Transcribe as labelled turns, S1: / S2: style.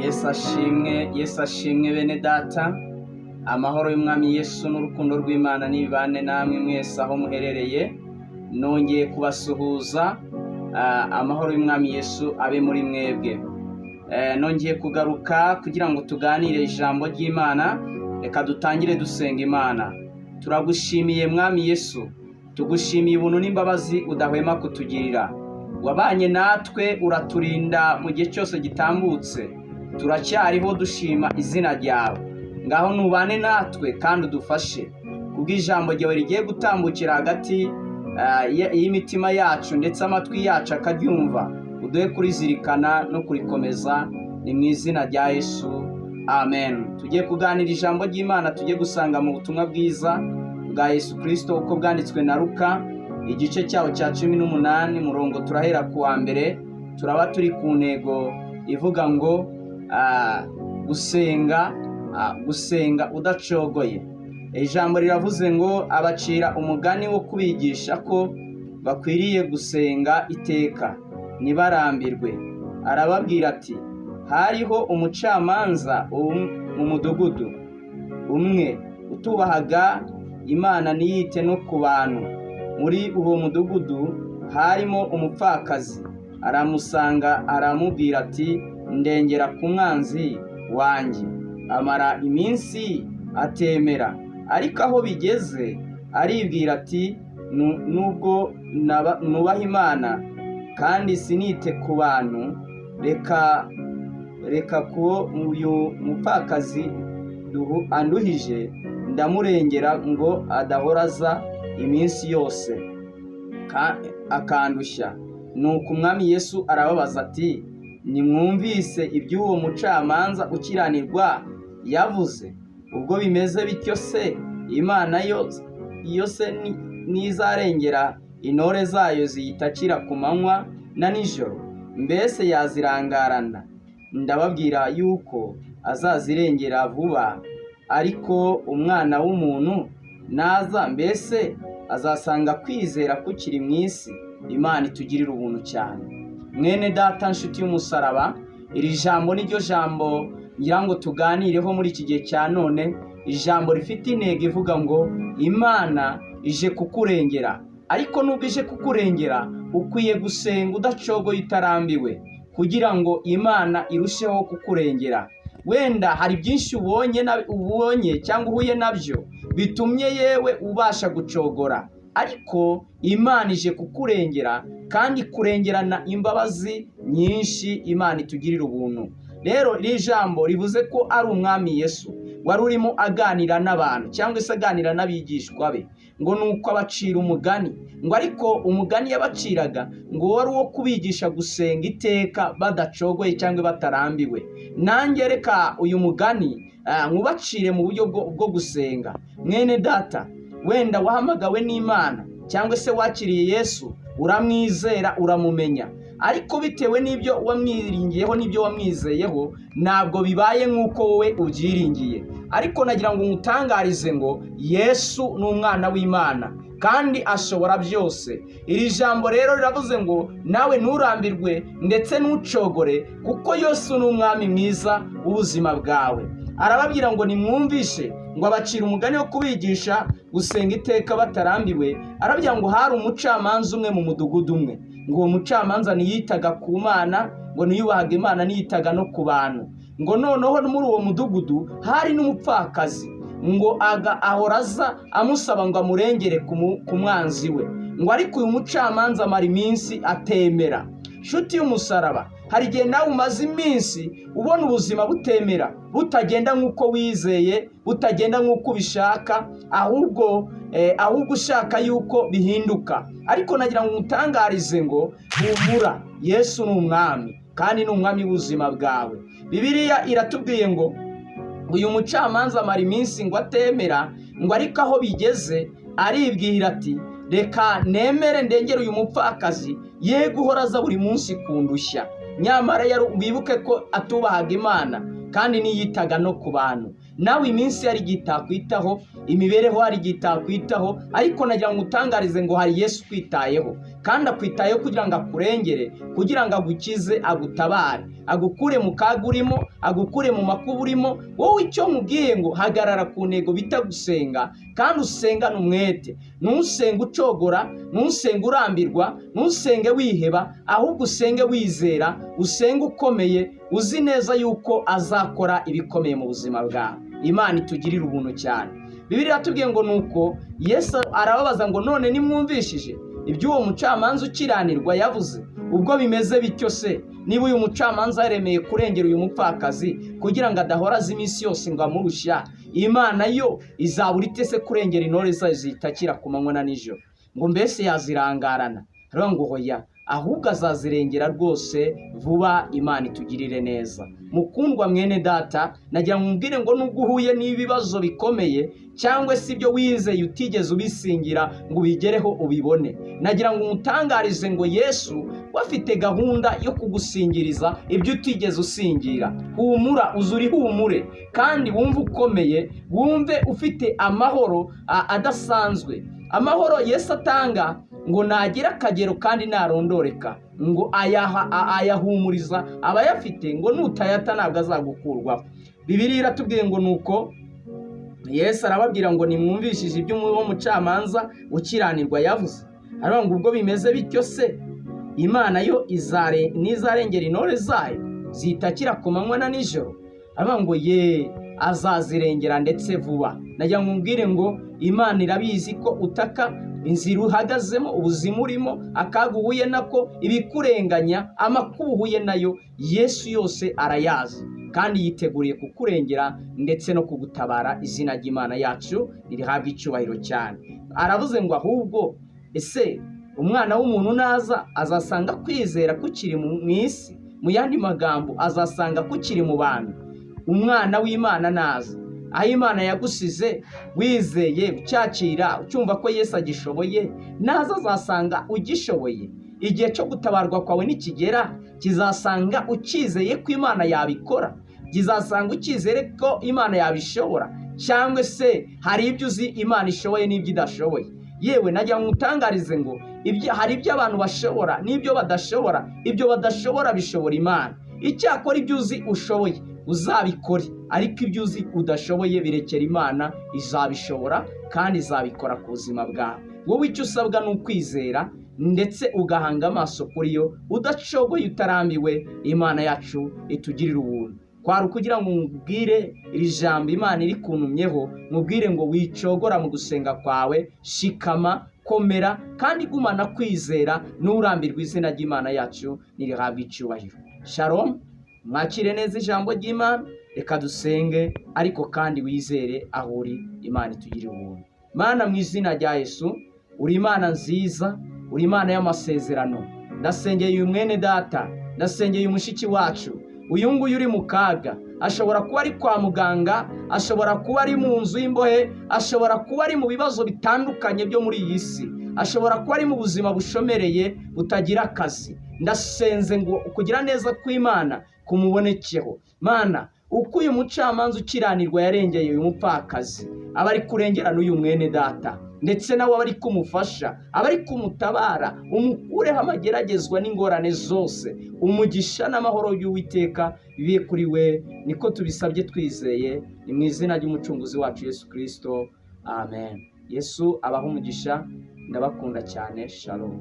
S1: Yesu ashimwe bene data, amahoro y'umwami Yesu n'urukundo rw'Imana nibane namwe mwese aho muherereye. Nongeye kubasuhuza, amahoro y'umwami Yesu abe muri mwebwe. Nongeye kugaruka kugira ngo tuganire ijambo ry'Imana. Reka dutangire dusenga Imana. Turagushimiye mwami Yesu, tugushimiye ubuntu n'imbabazi udahwema kutugirira. Wabanye natwe uraturinda mu gihe cyose gitambutse, turacyariho dushima izina ryawe. Ngaho nubane natwe kandi udufashe kubw'ijambo ryawe rigiye gutambukira hagati y'imitima yacu ndetse amatwi yacu akaryumva. Uduhe kurizirikana no kurikomeza, ni mu izina rya Yesu, amen. Tugiye kuganira ijambo ry'Imana, tugiye gusanga mu butumwa bwiza bwa Yesu Kristo uko bwanditswe na Luka, igice cyawo cya 18, murongo turahera ku wa mbere. Turaba turi ku ntego ivuga ngo gusenga udacogoye. Ijambo riravuze ngo abacira umugani wo kubigisha ko bakwiriye gusenga iteka ntibarambirwe. Arababwira ati, hariho umucamanza mu mudugudu umwe utubahaga Imana ntiyite no ku bantu. Muri uwo mudugudu harimo umupfakazi. Aramusanga aramubwira ati, ndengera ku mwanzi wanjye. Amara iminsi atemera, ariko aho bigeze aribwira ati, nubwo nubaha Imana kandi sinite ku bantu, reka ko uyu mupfakazi anduhije ndamurengera ngo adahoraza iminsi yose akandushya. Nuko umwami Yesu arababaza ati, nimwumvise iby'uwo mucamanza ukiranirwa yavuze? Ubwo bimeze bityo se, Imana yo se nizarengera intore zayo ziyitakira ku manywa na nijoro? Mbese yazirangarana? Ndababwira yuko azazirengera vuba. Ariko Umwana w'umuntu naza, mbese azasanga kwizera kukiri mu isi? Imana itugirira ubuntu cyane. Mwene data, nshuti y'umusaraba, iri jambo niryo jambo ngira ngo tuganireho muri iki gihe cya none. Ijambo rifite intego ivuga ngo Imana ije kukurengera. Ariko nubwo ije kukurengera, ukwiye gusenga udacogoye utarambiwe, kugira ngo Imana irusheho kukurengera. Wenda hari byinshi ubonye cyangwa uhuye nabyo bitumye yewe ubasha gucogora, ariko Imana ije kukurengera kandi kurengerana imbabazi nyinshi. Imana itugirira ubuntu. Rero iri jambo rivuze ko ari umwami Yesu wari urimo aganira n'abantu cyangwa se aganira n'abigishwa be, ngo nuko abacira umugani. Ngo ariko umugani yabaciraga ngo wari uwo kubigisha gusenga iteka badacogoye cyangwa batarambiwe. Nanjye reka uyu mugani nkubacire mu buryo bwo gusenga. Mwene data, wenda wahamagawe n'Imana cyangwa se wakiriye Yesu, uramwizera, uramumenya, ariko bitewe n'ibyo wamwiringiyeho n'ibyo wamwizeyeho ntabwo bibaye nk'uko wowe ubyiringiye. Ariko nagira ngo ngutangarize ngo Yesu ni umwana w'Imana kandi ashobora byose. Iri jambo rero riravuze ngo nawe nturambirwe ndetse ntucogore, kuko Yesu ni umwami mwiza w'ubuzima bwawe. Arababwira ngo nimwumvishe, ngo abacira umugani wo kubigisha gusenga iteka batarambiwe. Arababwira ngo hari umucamanza umwe mu mudugudu umwe, ngo uwo mucamanza ntiyitaga ku Mana, ngo ntiyubahaga Imana, ntiyitaga no ku bantu. Ngo noneho muri uwo mudugudu hari n'umupfakazi, ngo ahoraza amusaba ngo amurengere ku mwanzi we. Ngo ariko uyu mucamanza amara iminsi atemera. Nshuti y'umusaraba, hari igihe nawe umaze iminsi ubona ubuzima butemera, butagenda nk'uko wizeye, butagenda nk'uko ubishaka, ahubwo ushaka yuko bihinduka. Ariko nagira ngo ngutangarize ngo humura, Yesu ni umwami kandi ni umwami w'ubuzima bwawe. Bibiliya iratubwiye ngo uyu mucamanza amara iminsi ngo atemera, ngo ariko aho bigeze aribwira ati, reka nemere ndengere uyu mupfakazi, ye guhoraza buri munsi kundushya. Nyamara wibuke ko atubahaga Imana kandi niyitaga no ku bantu. Nawe iminsi yari gitakwitaho imibereho hari gitakwitaho, ariko nagira ngo utangarize ngo hari Yesu kwitayeho, kandi akwitayeho kugira ngo akurengere, kugira ngo agukize, agutabare, agukure mu kaga urimo, agukure mu makuba urimo. Wowe icyo nkubwiye ngo hagarara ku ntego bita gusenga, kandi usengane umwete. Ntusenge ucogora, ntusenge urambirwa, ntusenge wiheba, ahubwo usenge wizera, usenge ukomeye, uzi neza yuko azakora ibikomeye mu buzima bwawe. Imana itugirira ubuntu cyane. Bibiliya yatubwiye ngo nuko Yesu arababaza ngo none nimwumvishije iby'uwo mucamanza ukiranirwa yavuze, ubwo bimeze bityo se, niba uyu mucamanza yaremeye kurengera uyu mupfakazi kugira ngo adahoraza iminsi yose ngo amurushya, Imana yo izabura ite se kurengera intore zayo zitakira ku manywa na nijoro? Ngo mbese yazirangarana? Rero ngo hoya, ahubwo azazirengera rwose vuba. Imana itugirire neza. Mukundwa mwene data, nagira ngo mbwire ngo nubwo uhuye n'ibibazo bikomeye cyangwa se ibyo wizeye utigeze ubisingira ngo ubigereho ubibone, nagira ngo umutangarize ngo Yesu wafite gahunda yo kugusingiriza ibyo utigeze usingira. Humura, uzuri humure, kandi wumve ukomeye, wumve ufite amahoro adasanzwe. Amahoro Yesu atanga ngo nagira akagero kandi narondoreka, ngo ayahumuriza abayafite, ngo nutayata ntabwo azagukurwaho. Bibiliya iratubwiye ngo nuko Yesu arababwira ngo nimwumvishije iby'uwo mucamanza ukiranirwa yavuze. Aravuga ngo ubwo bimeze bityo se, Imana yo nizarengera intore zayo zitakira ku manywa na nijoro? Aravuga ngo azazirengera ndetse vuba. Nagira ngo mbwire ngo Imana irabizi ko utaka, inzira uhagazemo, ubuzima urimo, akaga uhuye nako, ibikurenganya, amakuba uhuye nayo, Yesu yose arayazi kandi yiteguriye kukurengera ndetse no kugutabara. Izina ry'Imana yacu ririhabwa icyubahiro cyane. Aravuze ngo ahubwo ese umwana w'umuntu naza azasanga kwizera kukiri mu isi? Mu yandi magambo, azasanga kukiri mu bantu. Umwana w'Imana naza, aho Imana yagusize wizeye ucyakira, ucyumva ko Yesu agishoboye, naza azasanga ugishoboye. Igihe cyo gutabarwa kwawe nikigera, kizasanga ukizeye ko Imana yabikora, kizasanga ukizere ko Imana yabishobora. Cyangwa se hari ibyo uzi Imana ishoboye n'ibyo idashoboye. Yewe nagira ngo utangarize ngo hari ibyo abantu bashobora n'ibyo badashobora. Ibyo badashobora bishobora Imana. Icyakora ibyo uzi ushoboye uzabikore, ariko ibyo uzi udashoboye birekera Imana, izabishobora kandi izabikora ku buzima bwawe. Wowe icyo usabwa ni ukwizera ndetse ugahanga amaso kuri yo, udacogoye, utarambiwe. Imana yacu itugirira ubuntu. Kwari ukugira ngo mubwire iri jambo Imana iri kuntumyeho, mubwire ngo wicogora mu gusenga kwawe, shikama, komera, kandi gumana kwizera, nurambirwa. Izina ry'Imana yacu nirihabwa icyubahiro. Shalom, mwakire neza ijambo ry'Imana. Reka dusenge, ariko kandi wizere aho uri. Imana itugirire ubuntu. Mana, mu izina rya Yesu, uri Imana nziza, uri Imana y'amasezerano. Ndasengeye uyu mwene data, ndasengeye umushiki wacu, uyu nguyu uri mu kaga. Ashobora kuba ari kwa muganga, ashobora kuba ari mu nzu y'imbohe, ashobora kuba ari mu bibazo bitandukanye byo muri iyi si, ashobora kuba ari mu buzima bushomereye butagira akazi. Ndasenze ngo kugira neza kw'Imana kumubonekeho. Mana, uko uyu mucamanza ukiranirwa yarengeye uyu mupfakazi, aba ari kurengera n'uyu mwene data, ndetse nawe aba ari kumufasha, aba ari kumutabara, umukureho amageragezwa n'ingorane zose. Umugisha n'amahoro y'Uwiteka bibe kuri we. Niko tubisabye twizeye, ni mu izina ry'umucunguzi wacu Yesu Kristo. Amen. Yesu abaha umugisha. Ndabakunda cyane. Shalom.